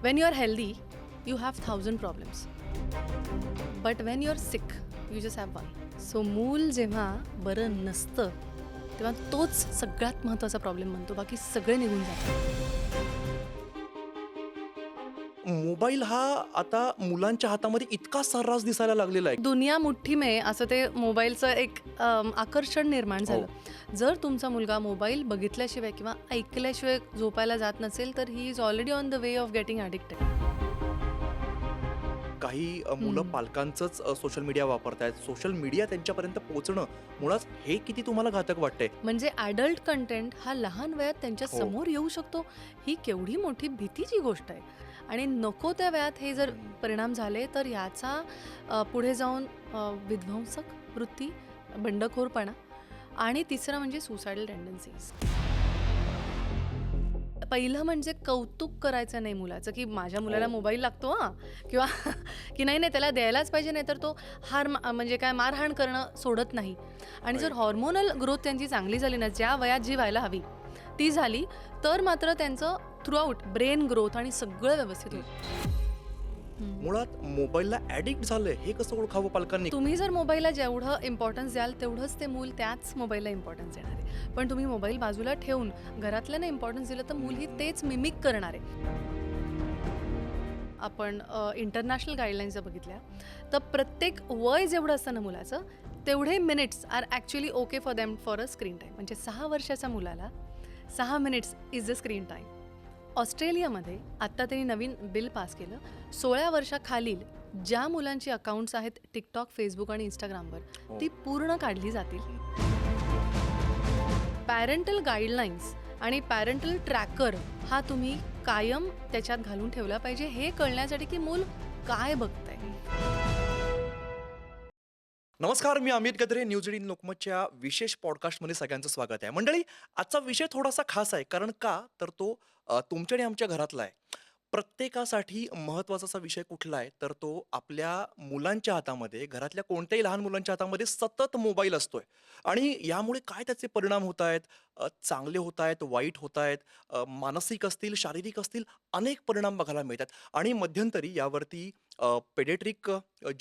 When you're healthy, you have 1,000 problems. But when you're sick, you just have one. So मूल जेव्हा बरं नसतं तेव्हा तोच सगळ्यात महत्त्वाचा प्रॉब्लेम बनतो, बाकी सगळे निघून जातात. मोबाईल हा आता मुलांच्या हातामध्ये इतका सर्रास दिसायला लागलेला आहे. दुनिया मुठ्ठी में असं ते मोबाईलचं एक आकर्षण निर्माण झालं. जर तुमचा मुलगा मोबाईल बघितल्याशिवाय किंवा ऐकल्याशिवाय झोपायला जात नसेल तर he is already on the way of getting addicted. काही मुलं पालकांचंच सोशल मीडिया वापरतायत. सोशल मीडिया त्यांच्यापर्यंत पोहोचणं मुळात हे किती तुम्हाला घातक वाटतंय? म्हणजे ॲडल्ट कंटेंट हा लहान वयात त्यांच्या समोर येऊ शकतो, ही केवढी मोठी भीतीची गोष्ट आहे. आणि नको त्या वयात हे जर परिणाम झाले तर याचा पुढे जाऊन विध्वंसक वृत्ती, बंडखोरपणा आणि तिसरं म्हणजे सुसायडल टेंडन्सीज. पहिलं म्हणजे कौतुक करायचं नाही मुलाचं, की माझ्या मुलाला मोबाईल लागतो हां, किंवा की नाही नाही त्याला द्यायलाच पाहिजे, नाही तर तो म्हणजे काय मारहाण करणं सोडत नाही. आणि जर हॉर्मोनल ग्रोथ त्यांची चांगली झाली ना, ज्या वयात जी व्हायला हवी ती झाली, तर मात्र त्यांचं थ्रूआउट ब्रेन ग्रोथ आणि सगळं व्यवस्थित होतं. मुळात मोबाईलला ॲडिक्ट झालंय हे कसं ओळखावं पालकांनी? तुम्ही जर मोबाईलला जेवढं इम्पॉर्टन्स द्याल तेवढंच ते मूल त्याच मोबाईलला इम्पॉर्टन्स देणार आहे. पण तुम्ही मोबाईल बाजूला ठेवून घरातल्यानं इम्पॉर्टन्स दिलं तर मूल ही तेच मिमिक करणार आहे. आपण इंटरनॅशनल गाईडलाईन्स जर बघितल्या तर प्रत्येक वय जेवढं असतं ना मुलाचं, तेवढे minutes are actually okay for them for a screen time. म्हणजे 6 वर्षाच्या मुलाला 6 minutes is the screen time. ऑस्ट्रेलियामध्ये आत्ता त्यांनी नवीन बिल पास केलं. 16 वर्षाखालील ज्या मुलांची अकाउंट्स आहेत टिकटॉक, फेसबुक आणि इंस्टाग्रामवर, ती पूर्ण काढली जातील. पॅरेंटल गाईडलाईन्स आणि पॅरेंटल ट्रॅकर हा तुम्ही कायम त्याच्यात घालून ठेवला पाहिजे, हे कळण्यासाठी की मूल काय बघतंय. नमस्कार, मी अमित गद्रे. न्यूज 18 लोकमतच्या विशेष पॉडकास्टमध्ये सगळ्यांचं स्वागत आहे. मंडळी, आजचा विषय थोडासा खास आहे. कारण का तर तो तुमच्या आणि आमच्या घरातला आहे. प्रत्येकासाठी महत्त्वाचा असा विषय कुठला आहे तर तो आपल्या मुलांच्या हातामध्ये, घरातल्या कोणत्याही लहान मुलांच्या हातामध्ये सतत मोबाईल असतोय. आणि यामुळे काय त्याचे परिणाम होत आहेत, चांगले होत आहेत, वाईट होत आहेत, मानसिक असतील, शारीरिक असतील, अनेक परिणाम बघायला मिळतात. आणि मध्यंतरी यावरती पेडियाट्रिक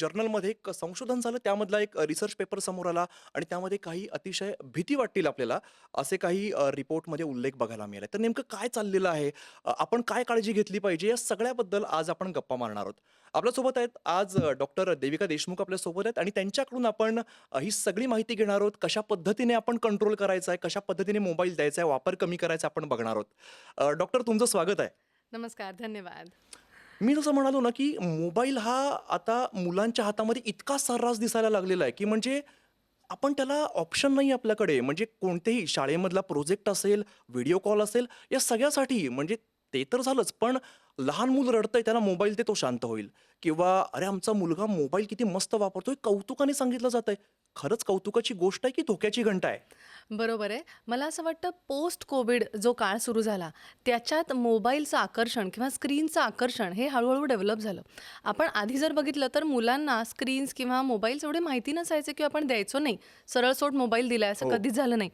जर्नलमध्ये एक संशोधन झालं. त्यामधला एक रिसर्च पेपर समोर आला आणि त्यामध्ये काही अतिशय भीती वाटतील आपल्याला असे काही रिपोर्टमध्ये उल्लेख बघायला मिळाला. तर नेमकं काय चाललेलं आहे, आपण काय काळजी घेतली पाहिजे, या सगळ्याबद्दल आज आपण गप्पा मारणार आहोत. आपल्यासोबत आहेत आज डॉक्टर देविका देशमुख आपल्यासोबत आहेत आणि त्यांच्याकडून आपण ही सगळी माहिती घेणार आहोत. कशा पद्धतीने आपण कंट्रोल करायचा आहे, कशा पद्धतीने मोबाईल द्यायचा आहे, वापर कमी करायचा आपण बघणार आहोत. डॉक्टर, तुमचं स्वागत आहे. नमस्कार, धन्यवाद. मी जसं म्हणालो ना, की मोबाईल हा आता मुलांच्या हातामध्ये इतका सर्रास दिसायला लागलेला आहे, की म्हणजे आपण त्याला ऑप्शन नाही आपल्याकडे. म्हणजे कोणतेही शाळेमधला प्रोजेक्ट असेल, व्हिडिओ कॉल असेल, या सगळ्यासाठी म्हणजे ते तर झालंच, पण लहान मूल रडतंय त्याला मोबाईल दे, तो शांत होईल. किंवा अरे आमचा मुलगा मोबाईल किती मस्त वापरतोय, कौतुकाने सांगितलं जातंय. खरंच कौतुकाची गोष्ट आहे की धोक्याची घंटा आहे? बरोबर आहे. मला असं वाटतं पोस्ट कोविड जो काळ सुरू झाला त्याच्यात मोबाईलचं आकर्षण किंवा स्क्रीनचं आकर्षण हे हळूहळू डेव्हलप झालं. आपण आधी जर बघितलं तर मुलांना स्क्रीन्स किंवा मोबाईल्स एवढे माहिती नसायचे किंवा आपण द्यायचो नाही. सरळसोट मोबाईल दिला असं कधीच झालं नाही.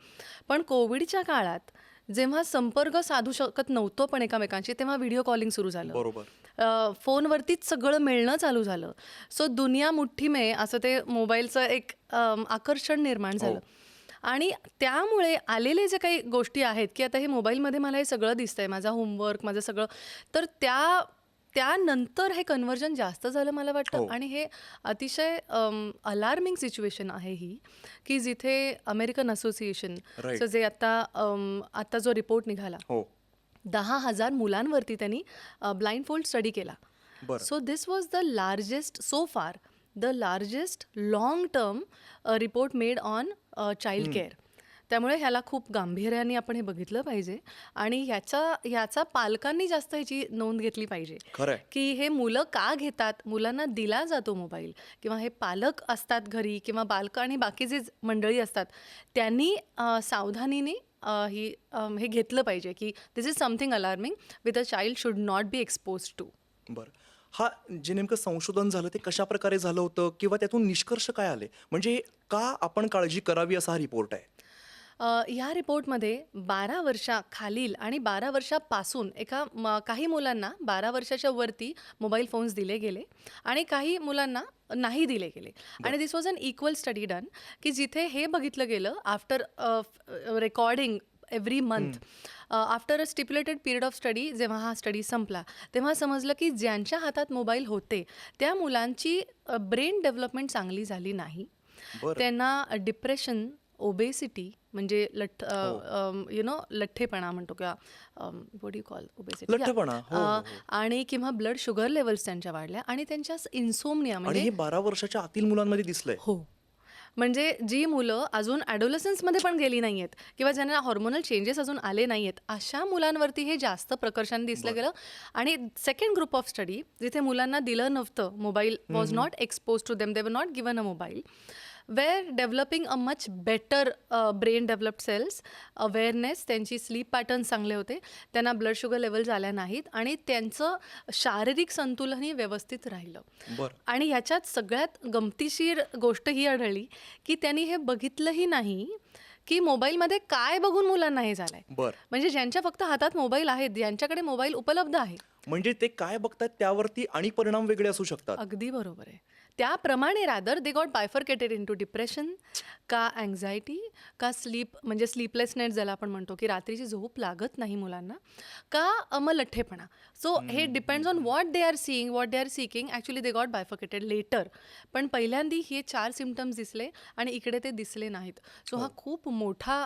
पण कोविडच्या काळात जेव्हा संपर्क साधू शकत नव्हतो पण एकमेकांशी, तेव्हा व्हिडिओ कॉलिंग सुरू झालं. बरोबर. फोनवरतीच सगळं मिळणं चालू झालं. सो दुनिया मुठ्ठी में असं ते मोबाईलचं एक आकर्षण निर्माण झालं. आणि त्यामुळे आलेले जे काही गोष्टी आहेत की आता हे मोबाईलमध्ये मला हे सगळं दिसतंय, माझा होमवर्क, माझं सगळं, तर त्यानंतर हे कन्व्हर्जन जास्त झालं मला वाटतं. आणि हे अतिशय अलार्मिंग सिच्युएशन आहे ही, की जिथे अमेरिकन असोसिएशन जे आता जो रिपोर्ट निघाला, 10,000 मुलांवरती त्यांनी ब्लाइंड फोल्ड स्टडी केला. So this was the largest so far the largest long term report made on child care. त्यामुळे ह्याला खूप गांभीर्याने आपण हे बघितलं पाहिजे आणि ह्याचा पालकांनी जास्त ह्याची नोंद घेतली पाहिजे की हे मुलं का घेतात, मुलांना दिला जातो मोबाईल, किंवा हे पालक असतात घरी किंवा बालकं आणि बाकीचे मंडळी असतात, त्यांनी सावधानीने हे घेतलं पाहिजे की this is something alarming with a child should not be expose to. बरं, हा जे नेमकं संशोधन झालं ते कशा प्रकारे झालं होतं किंवा त्यातून निष्कर्ष काय आले, म्हणजे का आपण काळजी करावी असा हा रिपोर्ट आहे? या रिपोर्टमध्ये 12 वर्षाखालील आणि 12 वर्षापासून काही मुलांना 12 वर्षाच्या वरती मोबाईल फोन्स दिले गेले आणि काही मुलांना नाही दिले गेले. आणि this was an equal study done, की जिथे हे बघितलं गेलं after recording every month, after a stipulated period of study. जेव्हा हा स्टडी संपला तेव्हा समजलं की ज्यांच्या हातात मोबाईल होते त्या मुलांची ब्रेन डेव्हलपमेंट चांगली झाली नाही. बरं. त्यांना डिप्रेशन, ओबेसिटी म्हणजे हो. लठ्ठेपणा म्हणतो किंवा व्हॉट यू कॉल ओबेसिटी, लठ्ठपणा. हो, हो, हो. आणि किंवा ब्लड शुगर लेवल्स त्यांच्या वाढल्या आणि त्यांच्या इन्सोमनिया आणि म्हणजे हे 12 वर्षाच्या आतील मुलांमध्ये दिसलंय. हो, म्हणजे जी मुलं अजून ॲडोलसन्समध्ये पण गेली नाही आहेत किंवा ज्यांना हॉर्मोनल चेंजेस अजून आले नाही आहेत, अशा मुलांवरती हे जास्त प्रकर्षाने दिसलं बरं. गेलं. आणि सेकंड ग्रुप ऑफ स्टडी जिथे मुलांना दिलं नव्हतं, mobile was not expose to them, they were not given a mobile, were developing a much better brain developed cells, awareness, त्यांची स्लीप पॅटर्न चांगले होते, त्यांना ब्लड शुगर लेवल्स आल्या नाहीत आणि त्यांचं शारीरिक संतुलनही व्यवस्थित राहिलं. बरं. आणि ह्याच्यात सगळ्यात गमतीशीर गोष्ट ही आढळली की त्यांनी हे बघितलंही नाही की मोबाईलमध्ये काय बघून मुलांना हे झालंय. बरं. म्हणजे ज्यांच्या फक्त हातात मोबाईल आहेत, ज्यांच्याकडे मोबाईल उपलब्ध आहे. म्हणजे ते काय बघतायत त्यावरती आणि परिणाम वेगळे असू शकतात. अगदी बरोबर आहे. त्याप्रमाणे rather they got bifurcated into depression, का अँझायटी, का म्हणजे स्लीपलेसनेस ज्याला आपण म्हणतो की रात्रीची झोप लागत नाही मुलांना, का मग लठ्ठेपणा. सो हे depends on what they are seeing, what they are seeking. Actually they got bifurcated later. पण पहिल्यांदी हे 4 सिम्पटम्स दिसले आणि इकडे ते दिसले नाहीत. सो हा खूप मोठा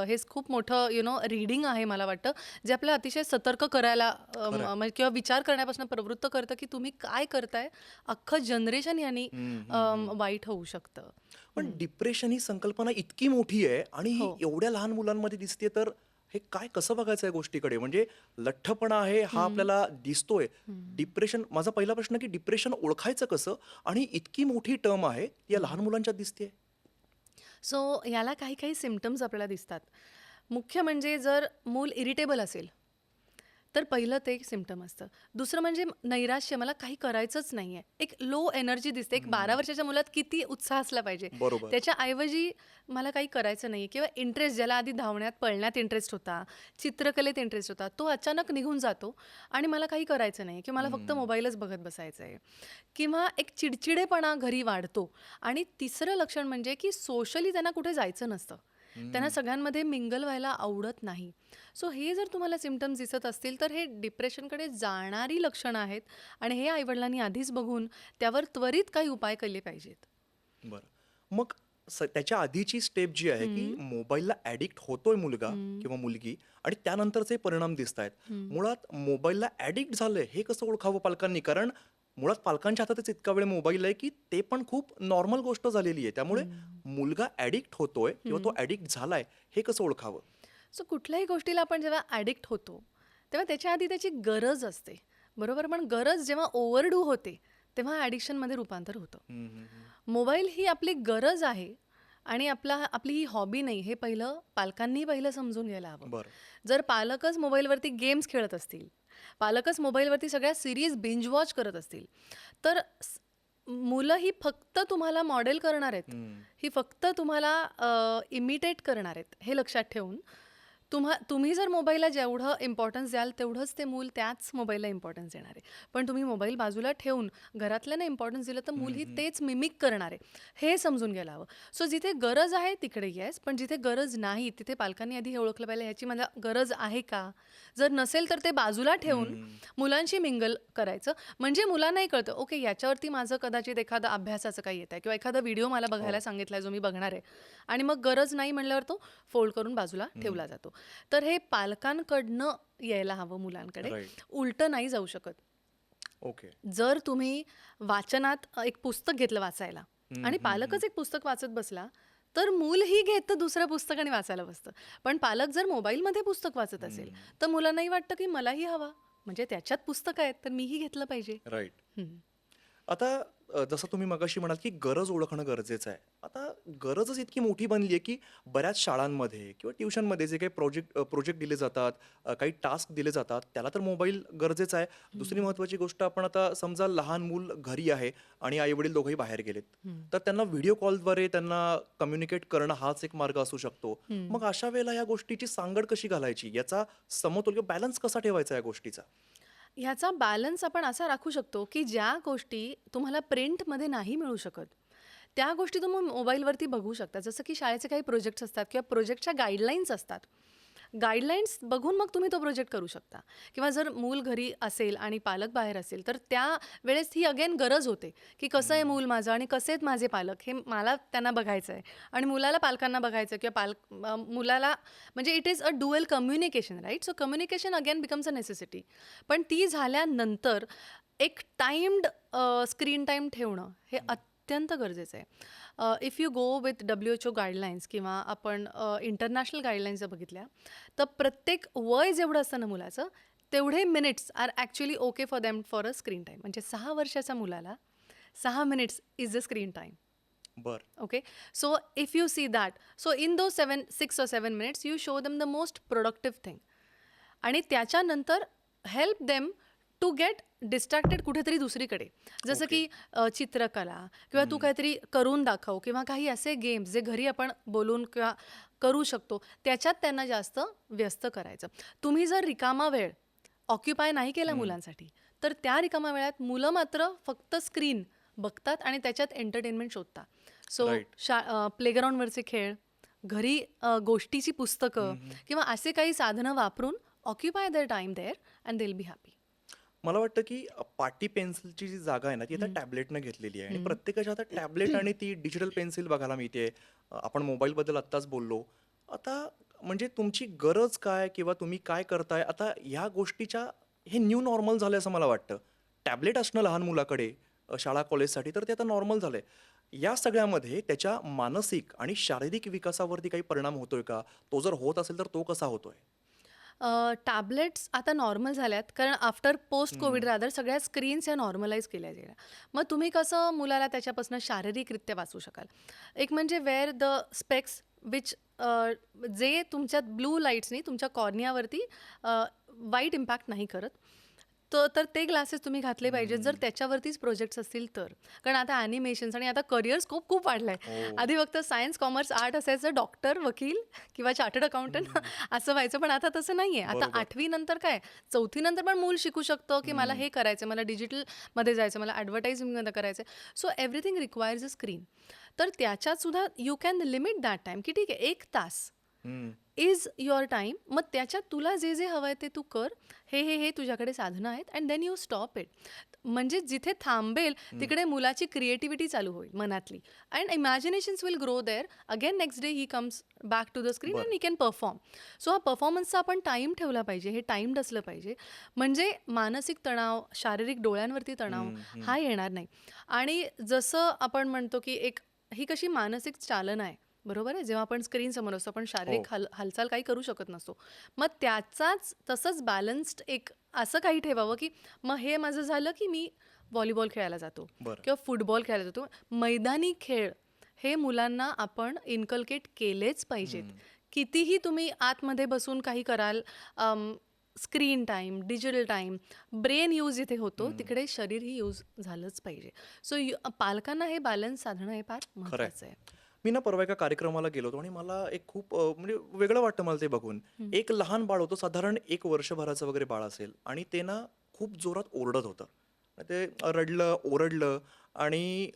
हे खूप मोठं रीडिंग आहे मला वाटतं, जे आपल्याला अतिशय सतर्क करायला किंवा विचार करण्यापासून प्रवृत्त करतं की तुम्ही काय करताय. अख्खं जनरेशन यांनी वाईट होऊ शकतं. पण डिप्रेशन ही संकल्पना इतकी मोठी आहे आणि ही हो. एवढ्या लहान मुलांमध्ये दिसते, तर हे काय कसं बघायचं या गोष्टीकडे? म्हणजे लठ्ठपणा आहे हा आपल्याला दिसतोय. डिप्रेशन, माझा पहिला प्रश्न की डिप्रेशन ओळखायचं कसं आणि इतकी मोठी टर्म आहे या लहान मुलांच्यात दिसते. सो याला काही काही सिम्पटम्स आपल्याला दिसतात. मुख्य म्हणजे जर मूल इरिटेबल असेल तर पहिलं ते एक सिम्पटम असतं. दुसरं म्हणजे नैराश्य, मला काही करायचंच नाही आहे, एक लो एनर्जी दिसते. एक 12 वर्षाच्या मुलात किती उत्साह असला पाहिजे, बरोबर. त्याच्याऐवजी मला काही करायचं नाही. किंवा इंटरेस्ट, ज्याला आधी धावण्यात पळण्यात इंटरेस्ट होता, चित्रकलेत इंटरेस्ट होता, तो अचानक निघून जातो आणि मला काही करायचं नाही किंवा मला फक्त मोबाईलच बघत बसायचं आहे. किंवा एक चिडचिडेपणा घरी वाढतो. आणि तिसरं लक्षण म्हणजे की सोशली त्यांना कुठे जायचं नसतं, त्यांना सगळ्यांमध्ये मिंगल व्हायला आवडत नाही. सो हे जर तुम्हाला सिम्पटम्स दिसत असतील तर हे डिप्रेशनकडे जाणारी लक्षणं आहेत आणि हे आईवडिलांनी आधीच बघून त्यावर त्वरित काही उपाय केले पाहिजेत. बरं. मग त्याच्या आधीची स्टेप जी आहे की मोबाईलला ॲडिक्ट होतोय मुलगा किंवा मुलगी आणि त्यानंतरचे परिणाम दिसत आहेत. मुळात मोबाईलला ॲडिक्ट झालंय हे कसं ओळखावं पालकांनी? कारण मुळात पालकांच्या हातातच इतका वेळ मोबाईल आहे की ते पण खूप नॉर्मल गोष्ट झालेली आहे. त्यामुळे मुलगा ॲडिक्ट होतोय किंवा तो ॲडिक्ट झालाय हे कसं ओळखावं? सो कुठल्याही गोष्टीला आपण जेव्हा ॲडिक्ट होतो तेव्हा त्याच्या आधी त्याची गरज असते, बरोबर. पण गरज जेव्हा ओव्हरडू होते तेव्हा ॲडिक्शनमध्ये रूपांतर होतं. मोबाईल ही आपली गरज आहे आणि आपली ही हॉबी नाही, हे पालकांनी पहिलं समजून घ्यायला हवं. बरं. जर पालकच मोबाईलवरती गेम्स खेळत असतील, पालकच मोबाईलवरती सगळ्या सिरीज बिंज वॉच करत असतील, तर मुलं ही फक्त तुम्हाला मॉडेल करणार आहेत, ही फक्त तुम्हाला इमिटेट करणार आहेत. हे लक्षात ठेवून तुम्ही जर मोबाईलला जेवढं इम्पॉर्टन्स द्याल तेवढंच ते मूल त्याच मोबाईलला इम्पॉर्टन्स देणार आहे. पण तुम्ही मोबाईल बाजूला ठेवून घरातल्यानं इम्पॉर्टन्स दिलं तर मूल ही तेच मिमिक करणार आहे, हे समजून घ्यायला हवं. सो जिथे गरज आहे तिकडे येस, पण जिथे गरज नाही तिथे पालकांनी आधी हे ओळखलं पाहिजे, ह्याची मला गरज आहे का. जर नसेल तर ते बाजूला ठेवून मुलांशी मिंगल करायचं. म्हणजे मुलांनाही कळतं ओके याच्यावरती माझं कदाचित एखादा अभ्यासाचं काही येत आहे किंवा एखादा व्हिडिओ मला बघायला सांगितला जो मी बघणार आहे आणि मग गरज नाही म्हणल्यावर तो फोल्ड करून बाजूला ठेवला जातो. तर हे पालकांकडनं यायला हवं मुलांकडे, उलटं नाही जाऊ शकत. ओके. जर तुम्ही वाचनात एक पुस्तक घेतलं वाचायला आणि पालकच एक पुस्तक वाचत बसला तर मूल ही घेतं दुसरं पुस्तक आणि वाचायला बसतं. पण पालक जर मोबाईलमध्ये पुस्तक वाचत असेल तर मुलांनाही वाटतं की मलाही हवा, म्हणजे त्याच्यात पुस्तक आहेत तर मीही घेतलं पाहिजे. राईट. आता जसं तुम्ही मगाशी म्हणाल, की गरज ओळखणं गरजेचं आहे. आता गरजच इतकी मोठी बनली आहे, की बऱ्याच शाळांमध्ये किंवा ट्युशनमध्ये जे काही प्रोजेक्ट दिले जातात, काही टास्क दिले जातात, त्याला तर मोबाईल गरजेचा आहे. दुसरी हं, महत्त्वाची गोष्ट आपण आता समजा लहान मूल घरी आहे आणि आई-वडील दोघंही बाहेर गेलेत. हं, तर त्यांना व्हिडिओ कॉलद्वारे त्यांना कम्युनिकेट करणं हाच एक मार्ग असू शकतो. हं. मग अशा वेळेला या गोष्टीची सांगड कशी घालायची? याचा समतोल बॅलन्स कसा ठेवायचा या गोष्टीचा? ह्याचा बॅलन्स आपण असा राखू शकतो, की ज्या गोष्टी तुम्हाला प्रिंटमध्ये नाही मिळू शकत, त्या गोष्टी तुम्ही मोबाईलवरती बघू शकता. जसं की शाळेचे काही प्रोजेक्ट्स असतात किंवा प्रोजेक्टच्या गाईडलाईन्स असतात. गाईडलाईन्स बघून मग तुम्ही तो प्रोजेक्ट करू शकता किंवा जर मूल घरी असेल आणि पालक बाहेर असेल, तर त्यावेळेस ही अगेन गरज होते, की कसं आहे हं. मूल माझं आणि कसे आहेत माझे पालक, हे मला त्यांना बघायचं आहे आणि मुलाला पालकांना बघायचं आहे किंवा मुलाला म्हणजे it is a dual communication, right? So communication again becomes a necessity. पण ती झाल्यानंतर एक टाइम्ड स्क्रीन टाईम ठेवणं हे अत्यंत गरजेचं आहे. If you go with WHO guidelines किंवा आपण इंटरनॅशनल गाईडलाईन्स जर बघितल्या, तर प्रत्येक वय जेवढं असतं ना मुलाचं, तेवढे minutes are actually okay for them for a screen time. म्हणजे 6 वर्षाच्या मुलाला 6 minutes is a screen time. बरं. Okay, so if you see that, so in those 6 or 7 minutes you show them the most productive thing आणि त्याच्यानंतर help them to get distracted कुठेतरी दुसरीकडे. जसं okay. की चित्रकला किंवा तू हं. काहीतरी करून दाखव किंवा काही असे गेम्स जे घरी आपण बोलून किंवा करू शकतो, त्याच्यात त्यांना जास्त व्यस्त करायचं. तुम्ही जर रिकामा वेळ ऑक्युपाय नाही केला हं. मुलांसाठी, तर त्या रिकाम्या वेळात मुलं मात्र फक्त स्क्रीन बघतात आणि त्याच्यात एंटरटेनमेंट शोधतात. So right. प्लेग्राऊंडवरचे खेळ, घरी गोष्टीची पुस्तकं हं, हं. किंवा असे काही साधनं वापरून occupy their time there and they will be happy. मला वाटतं की पाटी पेन्सिलची जी जागा आहे ना, ती आता हं, टॅबलेटनं घेतलेली आहे आणि हं. प्रत्येकाच्या हातात टॅबलेट आणि ती डिजिटल पेन्सिल बघायला मिळते. आपण मोबाईलबद्दल आत्ताच बोललो. आता म्हणजे तुमची गरज काय किंवा तुम्ही काय करताय? आता ह्या गोष्टीच्या हे न्यू नॉर्मल झालंय असं मला वाटतं. टॅबलेट असणं लहान मुलाकडे शाळा कॉलेजसाठी तर ते आता नॉर्मल झालंय. या सगळ्यामध्ये त्याच्या मानसिक आणि शारीरिक विकासावरती काही परिणाम होतोय का? तो जर होत असेल तर तो कसा होतोय? टॅबलेट्स आता नॉर्मल झाल्यात कारण आफ्टर पोस्ट कोविड हं. रादर सगळ्या स्क्रीन्स या नॉर्मलाइज केल्या गेल्या. मग तुम्ही कसं मुलाला त्याच्यापासून शारीरिकरित्या वाचवू शकाल? एक म्हणजे वेअर द स्पेक्स विच जे तुमच्या ब्लू लाईट्सनी तुमच्या कॉर्नियावरती वाईट इम्पॅक्ट नाही करत. तर ते ग्लासेस तुम्ही घातले पाहिजेत जर हं. त्याच्यावरतीच प्रोजेक्ट्स असतील तर. कारण आता ॲनिमेशन्स आणि आता करियर स्कोप खूप वाढलाय. हो. आधी फक्त सायन्स, कॉमर्स, आर्ट असायचं, डॉक्टर, वकील किंवा चार्टर्ड अकाउंटंट हं. असं व्हायचं. पण आता तसं नाहीये. आता बरोबर. 8वी नंतर काय, 4थी नंतर पण मूल शिकू शकतं, की मला हं. हे करायचं, मला डिजिटलमध्ये जायचं, मला ॲडव्हर्टायझिंगमध्ये करायचं. So everything requires a screen. तर त्याच्यात सुद्धा you can limit that time, की ठीक आहे 1 तास हं. Is your time. मग त्याच्यात तुला जे जे हवं आहे ते तू कर. हे तुझ्याकडे साधनं आहेत and then you stop it. म्हणजे जिथे थांबेल हं. तिकडे मुलाची क्रिएटिव्हिटी चालू होईल मनातली and imaginations will grow there. Again next day he comes back to the screen बरं. And he can perform. So हा परफॉर्मन्सचा आपण टाईम ठेवला पाहिजे. हे टाईम्ड असलं पाहिजे. म्हणजे मानसिक तणाव, शारीरिक डोळ्यांवरती तणाव हं, हं. हा येणार नाही. आणि जसं आपण म्हणतो की एक ही कशी मानसिक चालना आहे. बरोबर आहे. जेव्हा आपण स्क्रीन समोर असतो आपण हो. शारीरिक हालचाल काही करू शकत नसतो. मग त्याचाच तसंच बॅलन्स्ड एक असं काही ठेवावं, की मग हे माझं झालं, की मी व्हॉलीबॉल खेळायला जातो बरं. किंवा फुटबॉल खेळायला जातो. मैदानी खेळ हे मुलांना आपण इन्कल्केट केलेच पाहिजेत. हं. कितीही तुम्ही आतमध्ये बसून काही कराल, screen time, digital time, brain use जिथे होतो, हं. तिकडे शरीरही यूज झालंच पाहिजे. सो पालकांना हे बॅलन्स साधणं हे फार खरं महत्त्वाचं आहे. मी ना परवा एका कार्यक्रमाला गेलो होतो आणि मला एक खूप म्हणजे वेगळं वाटतं मला ते बघून. हं. एक लहान बाळ होतं साधारण 1 वर्षभराचं वगैरे बाळ असेल आणि ते ना खूप जोरात ओरडत होतं. ते रडलं, ओरडलं आणि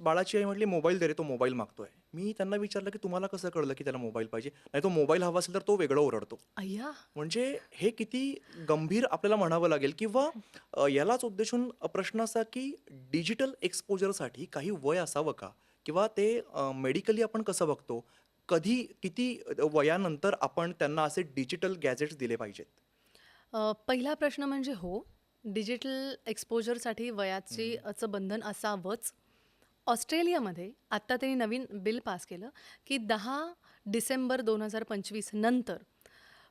बाळाची आई म्हटली, "मोबाईल दे रे, तो मोबाईल मागतोय." मी त्यांना विचारलं, की "तुम्हाला कसं कळलं की त्याला मोबाईल पाहिजे?" "नाही, तो मोबाईल हवा असेल तर तो वेगळं ओरडतो." अय्या! म्हणजे हे किती गंभीर आपल्याला म्हणावं लागेल किंवा यालाच उद्देशून प्रश्न असा की डिजिटल एक्सपोजरसाठी काही वय असावं का? किंवा ते मेडिकली आपण कसं बघतो? कधी, किती वयानंतर आपण त्यांना असे डिजिटल गॅजेट्स दिले पाहिजेत? पहिला प्रश्न म्हणजे हो, डिजिटल एक्सपोजरसाठी हं. चं बंधन असावंच. ऑस्ट्रेलियामध्ये आत्ता त्यांनी नवीन बिल पास केलं, की 10 डिसेंबर 2025 नंतर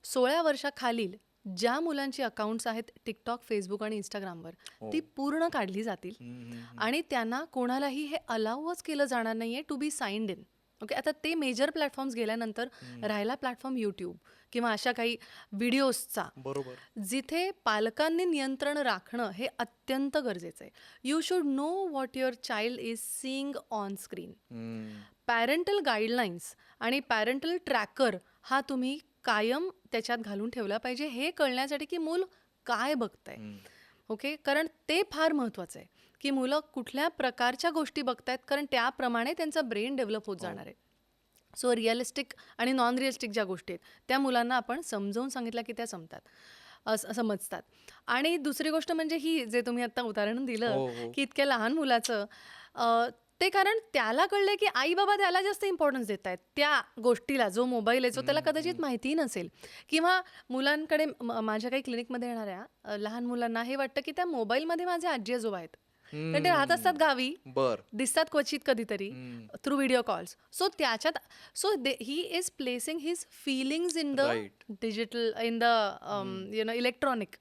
16 वर्षाखालील ज्या मुलांची अकाउंट्स आहेत टिकटॉक, फेसबुक आणि इंस्टाग्रामवर, ती पूर्ण काढली जातील आणि त्यांना कोणालाही हे अलाउच केलं जाणार नाहीये to be signed in. Okay, आता ते मेजर प्लॅटफॉर्म्स गेल्यानंतर राहिला प्लॅटफॉर्म यूट्यूब किंवा अशा काही व्हिडिओजचा, बरोबर. जिथे पालकांनी नियंत्रण राखणं हे अत्यंत गरजेचं आहे. You should know what your child is seeing on screen. Parental guidelines आणि पॅरेंटल ट्रॅकर हा तुम्ही कायम त्याच्यात घालून ठेवला पाहिजे, हे कळण्यासाठी की मूल काय बघतंय. ओके, कारण ते फार महत्त्वाचं आहे की मुलं कुठल्या प्रकारच्या गोष्टी बघतायत, कारण त्याप्रमाणे त्यांचं ब्रेन डेव्हलप होत जाणार आहे. सो रिअलिस्टिक आणि नॉन रिअलिस्टिक ज्या गोष्टी आहेत त्या मुलांना आपण समजावून सांगितल्या की त्या समजतात. आणि दुसरी गोष्ट म्हणजे ही जे तुम्ही आता उदाहरण दिलं हो, हो. की इतक्या लहान मुलाचं, ते कारण त्याला कळलंय की आई बाबा त्याला जास्त इम्पॉर्टन्स देत आहेत त्या गोष्टीला, जो मोबाईल आहे जो त्याला कदाचित माहितीही नसेल. किंवा मुलांकडे माझ्या काही क्लिनिकमध्ये येणाऱ्या लहान मुलांना हे वाटतं की त्या मोबाईलमध्ये माझे आजी आजोबा आहेत, कारण ते राहत असतात गावी, बर. दिसतात क्वचित कधीतरी थ्रू व्हिडिओ कॉल्स. सो त्याच्यात he is placing his feelings in the Right. Digital, in the electronic.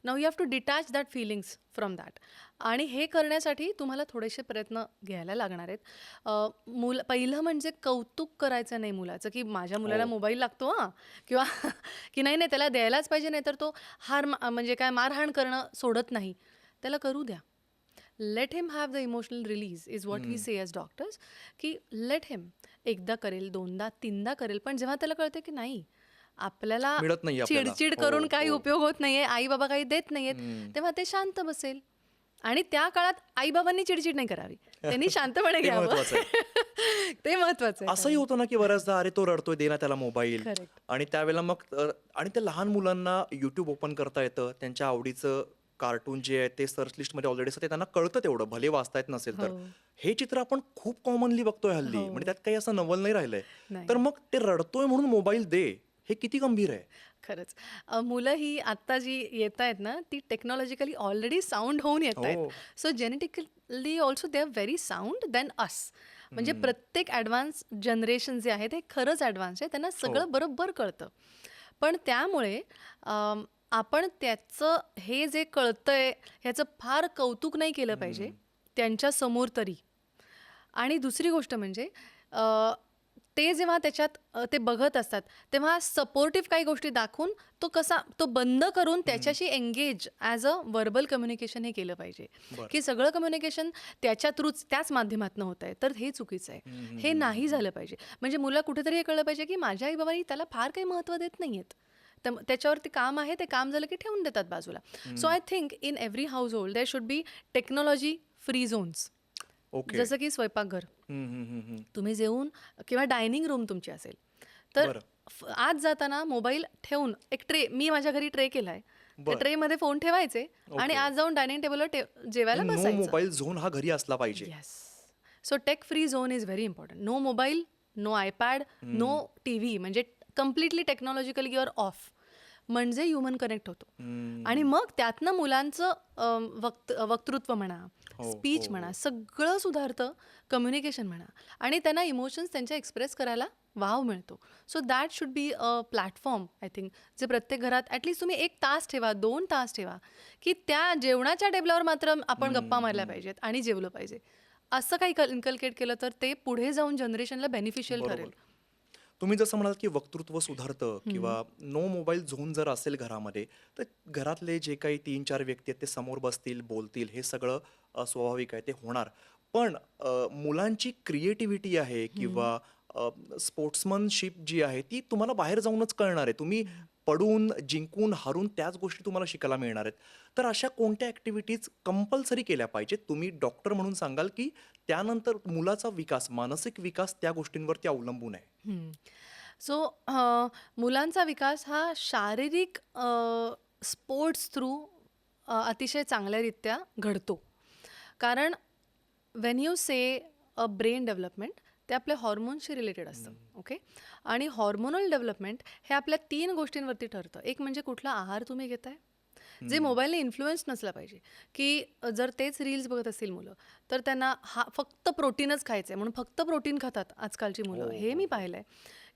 Now you have to detach that feelings from that. आणि हे करण्यासाठी तुम्हाला थोडेसे प्रयत्न घ्यायला लागणार आहेत. पहिलं म्हणजे कौतुक करायचं नाही मुलाचं की माझ्या मुलाला मोबाईल लागतो हां, किंवा की नाही त्याला द्यायलाच पाहिजे, नाही तर तो म्हणजे काय मारहाण करणं सोडत नाही. त्याला करू द्या. Let him have the emotional release is what we say as doctors, की लेट हिम. एकदा करेल, दोनदा, तीनदा करेल, पण जेव्हा त्याला कळते की नाही आपल्याला मिळत नाही आपल्याला. चिडचिड हो, करून काही हो. उपयोग होत नाहीये, आई बाबा काही देत नाहीयेत, तेव्हा ते शांत बसेल. आणि त्या काळात आई बाबांनी चिडचिड नाही करावी, त्यांनी शांतपणे ते घ्यावं. महत्वाचं आहे. ते महत्वाचं आहे. असंही होतं ना की बऱ्याचदा अरे तो रडतोय, दे ना त्याला मोबाईल. Correct. आणि त्यावेळेला मग आणि त्या लहान मुलांना युट्यूब ओपन करता येतं, त्यांच्या आवडीचं कार्टून जे आहे ते सर्च लिस्टमध्ये ऑलरेडी असतं, ते त्यांना कळतं तेवढं, भले वाचता येत नसेल तर. हो. हे चित्र आपण खूप कॉमनली बघतोय हल्ली, हो. म्हणजे त्यात काही असं नवल नाही राहिलंय. नाही. तर मग ते रडतोय म्हणून मोबाईल दे, हे किती गंभीर आहे. खरंच. मुलं ही आत्ता जी येत आहेत ना, ती टेक्नॉलॉजिकली ऑलरेडी साऊंड होऊन येत आहेत. हो. So genetically also they are very sound than us. म्हणजे प्रत्येक ॲडव्हान्स जनरेशन जे आहे ते खरंच ॲडव्हान्स आहे, त्यांना सगळं बरोबर कळतं. पण त्यामुळे आपण त्याचं हे जे कळतंय ह्याचं फार कौतुक नाही केलं पाहिजे त्यांच्या समोर तरी. आणि दुसरी गोष्ट म्हणजे ते जेव्हा त्याच्यात ते बघत असतात तेव्हा सपोर्टिव्ह काही गोष्टी दाखवून तो बंद करून त्याच्याशी engage as a verbal communication हे केलं पाहिजे. बरं. की सगळं कम्युनिकेशन त्याच्या थ्रूच त्याच माध्यमातून होत आहे, तर हे चुकीचं आहे. हे नाही झालं पाहिजे. म्हणजे मुलं कुठेतरी हे कळलं पाहिजे की माझ्या आई बाबांनी त्याला फार काही महत्त्व देत नाही आहेत, तर त्याच्यावरती काम आहे, ते काम झालं की ठेवून देतात बाजूला. So I think in every house hold there should be technology free zones. Okay. जसं की स्वयंपाकघर, तुम्ही जेवून किंवा डायनिंग रूम तुमची असेल तर बरं. आज जाताना मोबाईल ठेवून एक ट्रे, मी माझ्या घरी ट्रे केलाय, त्या बरं. ट्रेमध्ये फोन ठेवायचे आणि आज जाऊन डायनिंग टेबलवर जेवायला नो बसायचं. मोबाईल झोन हा घरी असला पाहिजे. Yes. So tech free zone is very important. No mobile, no iPad, no TV, म्हणजे कम्प्लिटली टेक्नॉलॉजिकली युअर ऑफ, म्हणजे ह्युमन कनेक्ट होतो. आणि मग त्यातनं मुलांचं वक्तृत्व म्हणा, स्पीच म्हणा, सगळं सुधारतं, कम्युनिकेशन म्हणा, आणि त्यांना इमोशन्स त्यांच्या एक्सप्रेस करायला वाव मिळतो. So that should be a platform I think, जे प्रत्येक घरात ॲटलिस्ट तुम्ही 1 तास ठेवा, 2 तास ठेवा, की त्या जेवणाच्या टेबलावर मात्र आपण गप्पा मारल्या पाहिजेत आणि जेवलं पाहिजे. असं काही इन्कल्केट केलं तर ते पुढे जाऊन जनरेशनला बेनिफिशियल ठरेल. तुम्ही जसं म्हणाल की वक्तृत्व सुधारतं किंवा नो मोबाईल झोन जर असेल घरामध्ये, तर घरातले जे काही 3-4 व्यक्ती आहेत ते समोर बसतील, बोलतील, हे सगळं स्वाभाविक आहे, ते होणार. पण मुलांची क्रिएटिव्हिटी आहे किंवा स्पोर्ट्समनशिप जी आहे ती तुम्हाला बाहेर जाऊनच कळणार आहे. तुम्ही पडून, जिंकून, हारून त्याच गोष्टी तुम्हाला शिकायला मिळणार आहेत. तर अशा कोणत्या ॲक्टिव्हिटीज कंपल्सरी केल्या पाहिजेत? तुम्ही डॉक्टर म्हणून सांगाल की त्यानंतर मुलाचा विकास, मानसिक विकास त्या गोष्टींवरती अवलंबून आहे. सो मुलांचा विकास हा शारीरिक स्पोर्ट्स थ्रू अतिशय चांगल्यारीत्या घडतो. कारण Wien you say a brain development, ते आपल्या हॉर्मोन्सशी रिलेटेड असतं. ओके. आणि हॉर्मोनल डेव्हलपमेंट हे आपल्या 3 गोष्टींवरती ठरतं. एक म्हणजे कुठला आहार तुम्ही घेताय, जे मोबाईलने इन्फ्लुएन्स नसला पाहिजे. की जर तेच रील्स बघत असतील मुलं तर त्यांना फक्त प्रोटीनच खायचं आहे म्हणून फक्त प्रोटीन खातात आजकालची मुलं, हे मी पाहिलं आहे.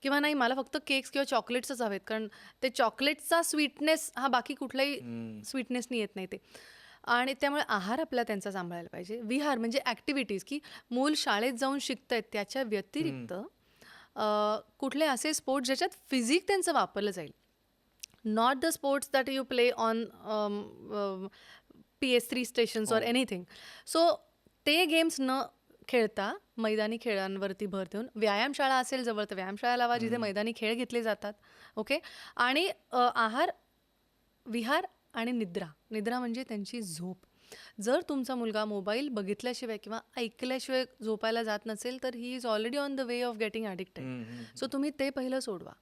किंवा नाही मला फक्त केक्स किंवा चॉकलेट्सच हवेत, कारण ते चॉकलेटचा स्वीटनेस हा बाकी कुठल्याही स्वीटनेसनी येत नाही ते. आणि त्यामुळे आहार आपला त्यांचा सांभाळायला पाहिजे. विहार म्हणजे ॲक्टिव्हिटीज, की मूल शाळेत जाऊन शिकतंय त्याच्या व्यतिरिक्त कुठले असे स्पोर्ट्स ज्याच्यात फिजिक त्यांचं वापरलं जाईल. Not the sports that you play on PS3 stations or हो. एनिथिंग. सो ते गेम्स न खेळता मैदानी खेळांवरती भर देऊन, व्यायामशाळा असेल जवळ तर व्यायामशाळा लावा जिथे मैदानी खेळ घेतले जातात. ओके. आणि आहार, विहार आणि निद्रा. निद्रा म्हणजे त्यांची झोप. जर तुमचा मुलगा मोबाईल बघितल्याशिवाय किंवा ऐकल्याशिवाय झोपायला जात नसेल तर he is already on the way of getting addicted. So तुम्ही ते पहिलं सोडवा.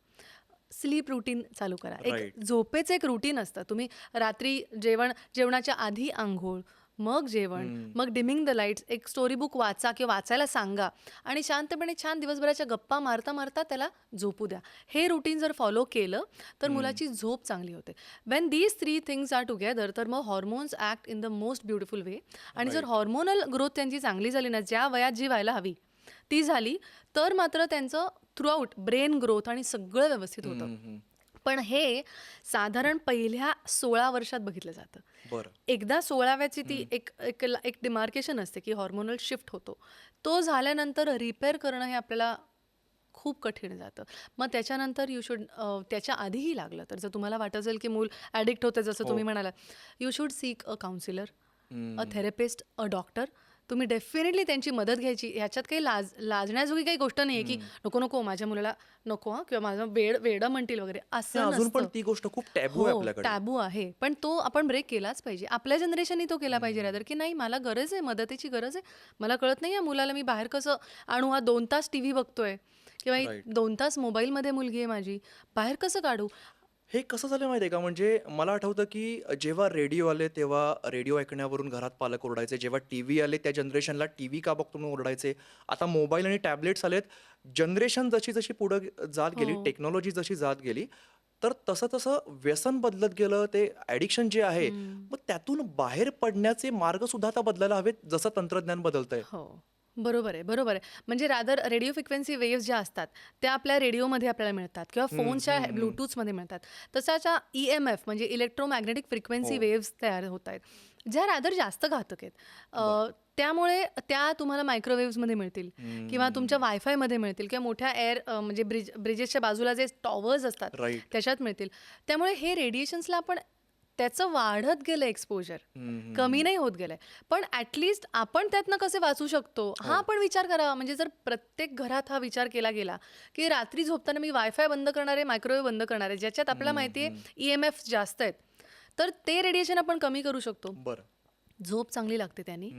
स्लीप रुटीन चालू करा. एक राईट. झोपेचं एक रुटीन असतं. तुम्ही रात्री जेवणाच्या आधी अंघोळ, मग जेवण, मग डिमिंग द लाईट्स, एक स्टोरी बुक वाचा किंवा वाचायला सांगा आणि शांतपणे छान दिवसभराच्या गप्पा मारता मारता त्याला झोपू द्या. हे रुटीन जर फॉलो केलं तर मुलाची झोप चांगली होते. When these 3 things are together तर मग hormones act in the most beautiful way. आणि जर हॉर्मोनल ग्रोथ त्यांची चांगली झाली ना, ज्या वयात जी व्हायला हवी ती झाली, तर मात्र त्यांचं थ्रूआउट ब्रेन ग्रोथ आणि सगळं व्यवस्थित होतं. पण हे साधारण पहिल्या 16 वर्षात बघितलं जातं. बरं. एकदा 16व्याची ती एक एक एक डिमार्केशन असते की हॉर्मोनल शिफ्ट होतो. तो झाल्यानंतर रिपेअर करणं हे आपल्याला खूप कठीण जातं. मग त्याच्यानंतर यू शुड त्याच्या आधीही लागलं तर जर तुम्हाला वाटत असेल की मूल ॲडिक्ट होतं जसं तुम्ही म्हणालात, you should seek a counsellor, a therapist, a doctor. तुम्ही डेफिनेटली त्यांची मदत घ्यायची. ह्याच्यात काही लाजण्याजोगी काही गोष्ट नाही आहे की नको नको माझ्या मुलाला नको हां, किंवा माझं वेडं म्हणतील वगैरे, असं अजून पण नसतं. ती गोष्ट खूप टॅबू आहे हो, आपल्याकडे. टॅबू आहे. पण तो आपण ब्रेक केलाच पाहिजे. आपल्या जनरेशननी तो केला पाहिजे रादर, की नाही मला गरज आहे, मदतीची गरज आहे. मला कळत नाही या मुलाला मी बाहेर कसं आणू, हा 2 तास टीव्ही बघतोय किंवा राईट. 2 तास मोबाईलमध्ये मुलगी आहे माझी, बाहेर कसं काढू? हे कसं झालं माहिती आहे का? म्हणजे मला आठवतं की जेव्हा रेडिओ आले तेव्हा रेडिओ ऐकण्यावरून घरात पालक ओरडायचे. जेव्हा टीव्ही आले त्या जनरेशनला टीव्ही का बघतो म्हणून ओरडायचे. आता मोबाईल आणि टॅबलेट्स आलेत. जनरेशन जशी जशी पुढे जात गेली, हो. टेक्नॉलॉजी जशी जात गेली, तर तसं तसं व्यसन बदलत गेलं. ते ॲडिक्शन जे आहे, मग त्यातून बाहेर पडण्याचे मार्ग सुद्धा आता बदलायला हवेत, जसं तंत्रज्ञान बदलतंय. हो. बरोबर आहे, बरोबर आहे. म्हणजे रादर रेडिओ फ्रिक्वेन्सी वेव्हज ज्या असतात, त्या आपल्या रेडिओमध्ये आपल्याला मिळतात किंवा फोन्सच्या ब्लूटूथमध्ये मिळतात. तसाच्या EMF म्हणजे इलेक्ट्रोमॅग्नेटिक फ्रिक्वेन्सी हो. वेव्हज तयार होत आहेत, ज्या रादर जास्त घातक आहेत. त्यामुळे त्या तुम्हाला मायक्रोवेव्हजमध्ये मिळतील किंवा तुमच्या वायफायमध्ये मिळतील किंवा मोठ्या म्हणजे ब्रिजेसच्या बाजूला जे टॉवर्स असतात राईट. त्याच्यात मिळतील. त्यामुळे हे रेडिएशन्सला आपण त्याचं वाढत गेलं एक्सपोजर, कमी नाही होत गेलंय. पण ॲटलिस्ट आपण त्यातनं कसे वाचू शकतो हा आपण विचार करावा. म्हणजे जर प्रत्येक घरात हा विचार केला गेला की रात्री झोपताना मी वायफाय बंद करणार आहे, मायक्रोवेव्ह बंद करणार आहे, ज्याच्यात आपल्याला माहिती आहे EMF जास्त आहेत, तर ते रेडिएशन आपण कमी करू शकतो. बरं. झोप चांगली लागते त्यांनी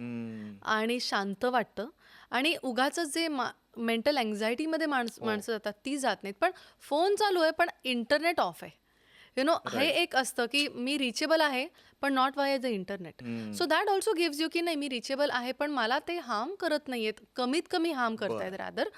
आणि शांत वाटतं आणि उगाचच जे मेंटल अँझायटीमध्ये माणसं जातात ती जात नाहीत. पण फोन चालू आहे पण इंटरनेट ऑफ आहे. यु नो हे राईट. एक असतं की मी रिचेबल आहे पण not why the internet. So that also gives you की नाही मी रिचेबल आहे पण मला ते हार्म करत नाहीयेत, कमीत कमी हार्म करतायत रादर.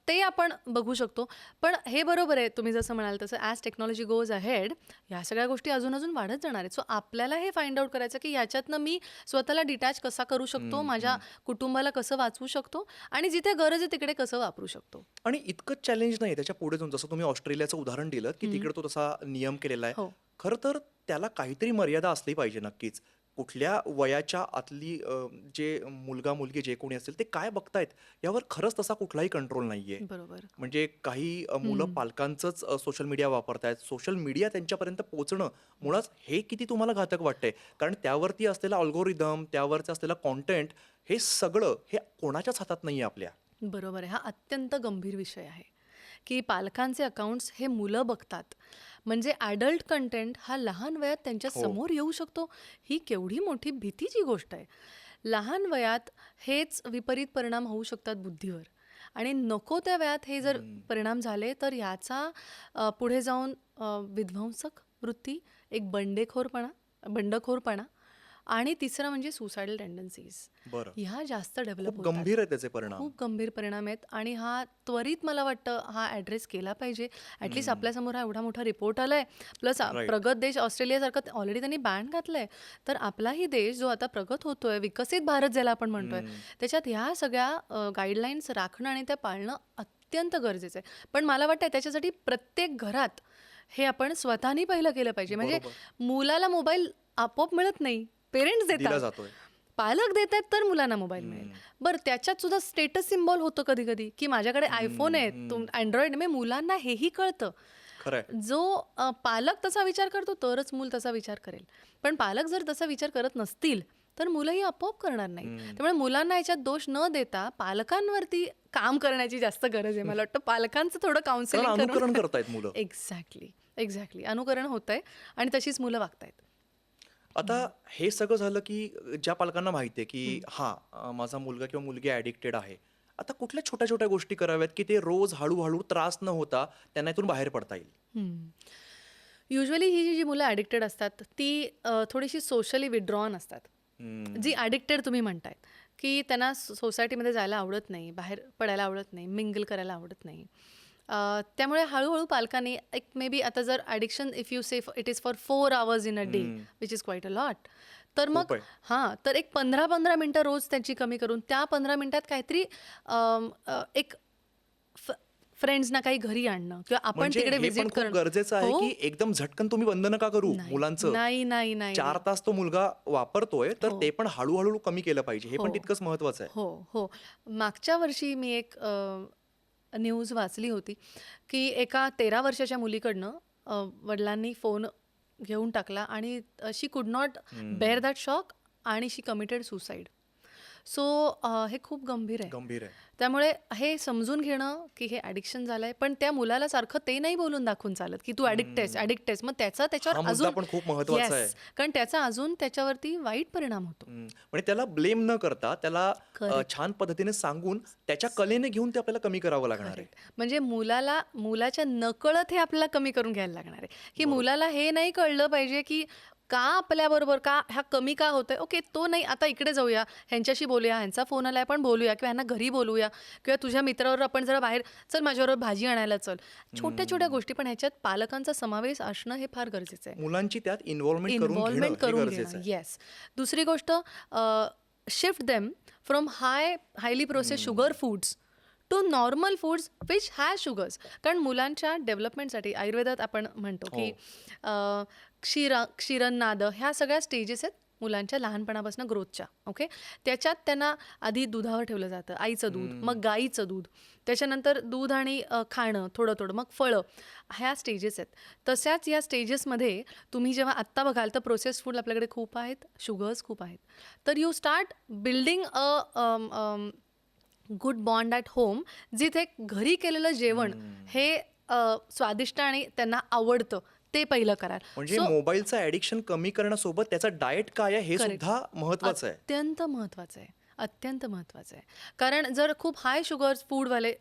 ते आपण बघू शकतो. पण हे बरोबर आहे तुम्ही जसं म्हणाल तसं ॲज टेक्नॉलॉजी गोज अहेड ह्या सगळ्या गोष्टी अजून अजून वाढत जाणार आहेत. सो आपल्याला हे फाइंड आउट करायचं की ह्याच्यातनं मी स्वतःला डिटॅच कसा करू शकतो, माझ्या कुटुंबाला कसं वाचवू शकतो आणि जिथे गरज आहे तिकडे कसं वापरू शकतो. आणि इतकं चॅलेंज नाही त्याच्या पुढे जाऊन, जसं तुम्ही ऑस्ट्रेलियाचं उदाहरण दिलं की तिकडे तो तसा नियम केलेला आहे. हो. खरं तर त्याला काहीतरी मर्यादा असली पाहिजे नक्कीच. कुठल्या वयाच्या आतली जे मुलगा मुलगी जे कोणी असेल ते काय बघतायत यावर खरंच तसा कुठलाही कंट्रोल नाहीये. बरोबर. म्हणजे काही मुलं पालकांचंच सोशल मीडिया वापरतायत. सोशल मीडिया त्यांच्यापर्यंत पोहोचणं मुळात हे किती तुम्हाला घातक वाटतंय? कारण त्यावरती असलेला अल्गोरिदम, त्यावरचं असलेलं कॉन्टेंट हे सगळं हे कोणाच्याच हातात नाहीये आपल्या. बरोबर आहे. हा अत्यंत गंभीर विषय आहे की पालकांचे अकाउंट्स हे मुलं बघतात. म्हणजे ॲडल्ट कंटेंट हा लहान वयात त्यांच्या समोर येऊ शकतो. ही केवढी मोठी भीतीची गोष्ट आहे. लहान वयात हेच विपरीत परिणाम होऊ शकतात बुद्धीवर आणि नको त्या वयात हे जर परिणाम झाले तर याचा पुढे जाऊन विध्वंसक वृत्ती, एक बंडखोरपणा आणि तिसरं म्हणजे सुसायडल टेंडन्सीज बरं. ह्या जास्त डेव्हलप खूप होतात. गंभीर आहे त्याचे परिणाम. खूप गंभीर परिणाम आहेत आणि हा त्वरित मला वाटतं हा ॲड्रेस केला पाहिजे. ॲटलिस्ट आपल्यासमोर हा एवढा मोठा रिपोर्ट आला आहे. Plus right. प्रगत देश ऑस्ट्रेलियासारखं ऑलरेडी त्यांनी बॅन घातलं आहे. तर आपलाही देश जो आता प्रगत होतोय, विकसित भारत ज्याला आपण म्हणतोय, त्याच्यात ह्या सगळ्या गाईडलाईन्स राखणं आणि त्या पाळणं अत्यंत गरजेचं आहे. पण मला वाटतं त्याच्यासाठी प्रत्येक घरात हे आपण स्वतःनी पहिलं केलं पाहिजे. म्हणजे बरोबर. मुलाला मोबाईल आपोआप मिळत नाही, पेरेंट्स दिला देतात. जातोय. पालक देत आहेत तर मुलांना मोबाईल मिळेल. हम्म. बरं त्याच्यात सुद्धा स्टेटस सिम्बॉल होतं कधी कधी की माझ्याकडे आयफोन आहे, अँड्रॉइड. म्हणजे मुलांना हेही कळतं. खरंय. जो पालक तसा विचार करतो तरच मूल तसा विचार करेल. पण पालक जर तसा विचार करत नसतील तर मुलंही आपोआप करणार नाही. त्यामुळे मुलांना याच्यात दोष न देता पालकांवरती काम करण्याची जास्त गरज आहे. मला वाटतं पालकांचं थोडं कारण काउन्सिलिंग अनुकरण करून करतायत मुलं. एक्झॅक्टली अनुकरण होत आहे आणि तशीच मुलं वागतायत. आता हे सगळं झालं की ज्या पालकांना माहिती आहे की माझा मुलगा किंवा मुलगी ऍडिक्टेड आहे, आता कुठल्या छोट्या छोट्या गोष्टी कराव्यात की ते रोज हळूहळू त्रास न होता त्यांना इथून बाहेर पडता येईल? युजली ही जी मुलं ॲडिक्टेड असतात ती थोडीशी सोशली विड्रॉन असतात. जी ॲडिक्टेड तुम्ही म्हणतायत की त्यांना सोसायटीमध्ये जायला आवडत नाही, बाहेर पडायला आवडत नाही, मिंगल करायला आवडत नाही. त्यामुळे हळूहळू पालकांनी एक मे बी आता जर addiction if you say it is for 4 hours in a day which is quite a lot, तर मग खूप आहे. तर एक 15-15 मिनटं रोज त्यांची कमी करून त्या 15 मिनिटात काहीतरी एक फ्रेंड्सना काही घरी आणणं किंवा आपण म्हणजे तिकडे हे पण व्हिजिट खूप करणं. गरजेचं आहे हो. की एकदम झटकन तुम्ही बंद नका करू मुलांचं. नाही नाही नाही 4 तास तो मुलगा वापरतोय तर हो. ते पण हळूहळू कमी केलं पाहिजे. हे पण हो. तितकंच महत्वाचं आहे. हो. मागच्या वर्षी मी एक न्यूज वाचली होती की एका 13 वर्षाच्या मुलीकडनं वडिलांनी फोन घेऊन टाकला आणि शी कुड नॉट बेअर दॅट शॉक आणि शी कमिटेड सुसाईड. सो हे खूप गंभीर आहे. गंभीर आहे. त्यामुळे हे समजून घेणं की हे ॲडिक्शन झालंय, पण त्या मुलाला सारखं ते नाही बोलून दाखवून चालत की तू ॲडिक्ट आहेस. मग त्याचा हा त्याच्यावर मुद्दा अजून पण खूप महत्वाचा आहे. येस, कारण त्याचा अजून त्याच्यावरती वाईट परिणाम होतो. म्हणजे त्याला ब्लेम न करता त्याला Correct. छान पद्धतीने सांगून त्याच्या कलेने घेऊन ते आपल्याला कमी करावं लागणार आहे. करेक्ट. म्हणजे मुलाच्या नकळत हे आपल्याला कमी करून घ्यायला लागणार आहे की मुलाला हे नाही कळलं पाहिजे की का आपल्याबरोबर का ह्या कमी का होतंय. ओके, तो नाही, आता इकडे जाऊया, ह्यांच्याशी बोलूया, ह्यांचा फोन आलाय आपण बोलूया, किंवा ह्यांना घरी बोलूया, किंवा तुझ्या मित्रावर आपण जरा बाहेर चल, माझ्याबरोबर भाजी आणायला चल. छोट्या छोट्या गोष्टी, पण ह्याच्यात पालकांचा समावेश असणं हे फार गरजेचं आहे. मुलांची त्यात इन्व्हॉल्वमेंट करून घेणं इन्व्हॉल्वमेंट हे करून गरजेचं घेणं. आहे. येस. दुसरी गोष्ट, shift them from highly process sugar foods to normal foods which has sugars. कारण मुलांच्या डेव्हलपमेंटसाठी आयुर्वेदात आपण म्हणतो की क्षीरनाद ह्या सगळ्या स्टेजेस आहेत मुलांच्या लहानपणापासून ग्रोथच्या. ओके, त्याच्यात त्यांना आधी दुधावर ठेवलं जातं, आईचं दूध, मग गाईचं दूध, त्याच्यानंतर दूध आणि खाणं थोडं थोडं, मग फळं, ह्या स्टेजेस आहेत. तशाच या स्टेजेसमध्ये तुम्ही जेव्हा आत्ता बघाल तर प्रोसेस्ड फूड आपल्याकडे खूप आहेत, शुगर्स खूप आहेत. तर you start building a good bond at home, जिथे घरी केलेलं जेवण हे स्वादिष्ट आणि त्यांना आवडतं ते पहिलं कराल. म्हणजे मोबाईलचं ऍडिक्शन कमी करण्यासोबत त्याचं डाएट काय आहे हे Correct. सुद्धा महत्वाचं आहे. अत्यंत महत्त्वाचं आहे, अत्यंत महत्त्वाचं आहे. कारण जर खूप हाय शुगर फूडवाले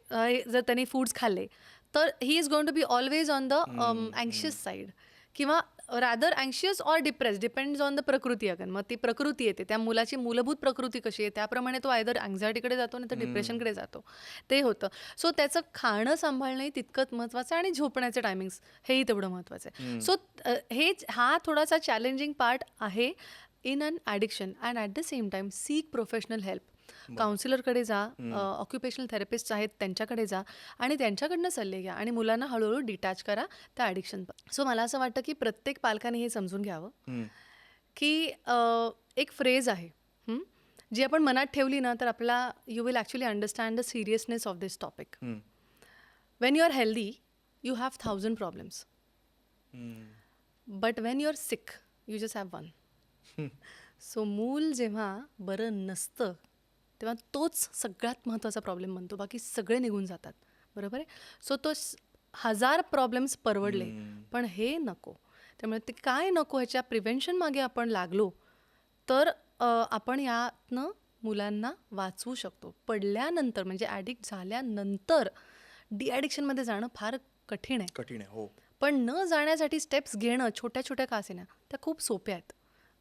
जर त्यांनी फूड्स खाल्ले तर he is going to be always on the अँशियस साईड, किंवा रादर अँशियस or depress, depends on the प्रकृती. अगन मग ती प्रकृती येते, त्या मुलाची मूलभूत प्रकृती कशी आहे त्याप्रमाणे तो आयदर अँझायटीकडे जातो नाही तर डिप्रेशनकडे जातो, ते होतं. सो त्याचं खाणं सांभाळणंही तितकंच महत्त्वाचं आहे आणि झोपण्याचे टायमिंग्स हेही तेवढं महत्त्वाचं आहे. सो हा थोडासा चॅलेंजिंग पार्ट आहे in an addiction. And at the same time seek professional help. काउन्सिलरकडे जा, ऑक्युपेशनल थेरपिस्ट आहेत त्यांच्याकडे जा आणि त्यांच्याकडनं सल्ले घ्या आणि मुलांना हळूहळू डिटॅच करा त्या ॲडिक्शन. सो मला असं वाटतं की प्रत्येक पालकाने हे समजून घ्यावं की एक फ्रेज आहे जी आपण मनात ठेवली ना तर आपला you will actually understand the seriousness of this topic. When you are healthy you have 1000 problems, but when you are sick you just have one. So मूल जेव्हा बरं नसतं तेव्हा तोच सगळ्यात महत्त्वाचा प्रॉब्लेम बनतो, बाकी सगळे निघून जातात. बरोबर आहे. सो तो 1000 प्रॉब्लेम्स परवडले, पण हे नको. त्यामुळे ते काय नको ह्याच्या प्रिव्हेन्शन मागे आपण लागलो तर आपण यातनं मुलांना वाचवू शकतो. पडल्यानंतर म्हणजे ॲडिक्ट झाल्यानंतर डिॲडिक्शनमध्ये जाणं फार कठीण आहे. हो. पण न जाण्यासाठी स्टेप्स घेणं छोट्या छोट्या का असेना त्या खूप सोप्या आहेत.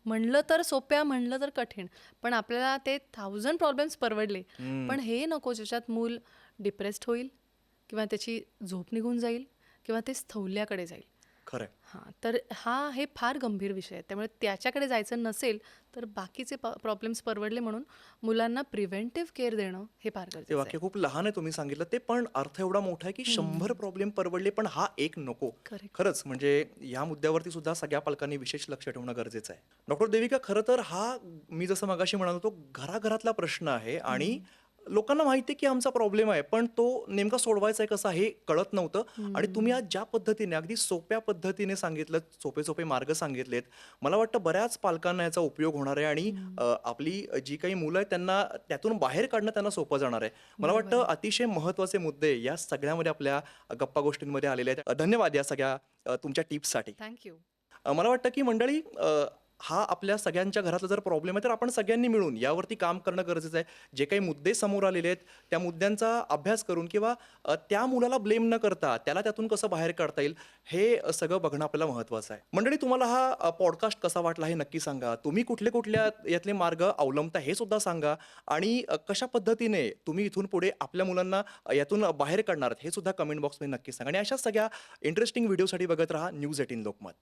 म्हणलं तर सोप्या, म्हणलं तर कठीण, पण आपल्याला ते 1000 प्रॉब्लेम्स परवडले, पण हे नको ज्याच्यात मूल डिप्रेस्ड होईल किंवा त्याची झोप निघून जाईल किंवा ते स्थौल्याकडे जाईल. खरंय. हां, तर हे फार गंभीर विषय आहे. त्यामुळे त्याच्याकडे जायचं नसेल, तर बाकीचे प्रॉब्लेम्स परवडले म्हणून मुलांना प्रिव्हेंटिव्ह केअर देणं हे फार ते गरजेचं आहे. वाक्य खूप लहान आहे तुम्ही सांगितलं ते, पण अर्थ एवढा मोठा आहे की 100 प्रॉब्लेम परवडले, पण हा एक नको. करेक्ट. खरंच म्हणजे या मुद्द्यावरती सुद्धा सगळ्या पालकांनी विशेष लक्ष ठेवणं गरजेचं आहे. डॉक्टर देविका, खरं तर हा मी जसं मगाशी म्हणालो तो घराघरातला प्रश्न आहे आणि लोकांना माहिती आहे की आमचा प्रॉब्लेम आहे, पण तो नेमका सोडवायचा आहे कसा हे कळत नव्हतं. आणि तुम्ही आज ज्या पद्धतीने अगदी सोप्या पद्धतीने सांगितलं, सोपे-सोपे मार्ग सांगितलेत, मला वाटतं बऱ्याच पालकांना याचा उपयोग होणार आहे आणि आपली जी काही मुलं आहेत त्यांना त्यातून बाहेर काढणं त्यांना सोपं जाणार आहे. मला बरोबर वाटतं आहे. अतिशय महत्त्वाचे मुद्दे या सगळ्यामध्ये आपल्या गप्पा गोष्टींमध्ये आलेले आहेत. धन्यवाद या सगळ्या तुमच्या टिप्ससाठी. Thank you. मला वाटतं की मंडळी, हा आपल्या सगळ्यांच्या घरातला जर प्रॉब्लेम आहे तर आपण सगळ्यांनी मिळून यावरती काम करणं गरजेचं आहे. जे काही मुद्दे समोर आलेले आहेत त्या मुद्द्यांचा अभ्यास करून किंवा त्या मुलाला ब्लेम न करता त्याला त्यातून कसं बाहेर काढता येईल हे सगळं बघणं आपल्याला महत्त्वाचं आहे. मंडळी, तुम्हाला हा पॉडकास्ट कसा वाटला हे नक्की सांगा. तुम्ही कुठल्या यातले मार्ग अवलंबता हे सुद्धा सांगा आणि कशा पद्धतीने तुम्ही इथून पुढे आपल्या मुलांना यातून बाहेर काढणार हे सुद्धा कमेंट बॉक्समध्ये नक्की सांगा. आणि अशाच सगळ्या इंटरेस्टिंग व्हिडिओसाठी बघत राहा न्यूज 18 लोकमत.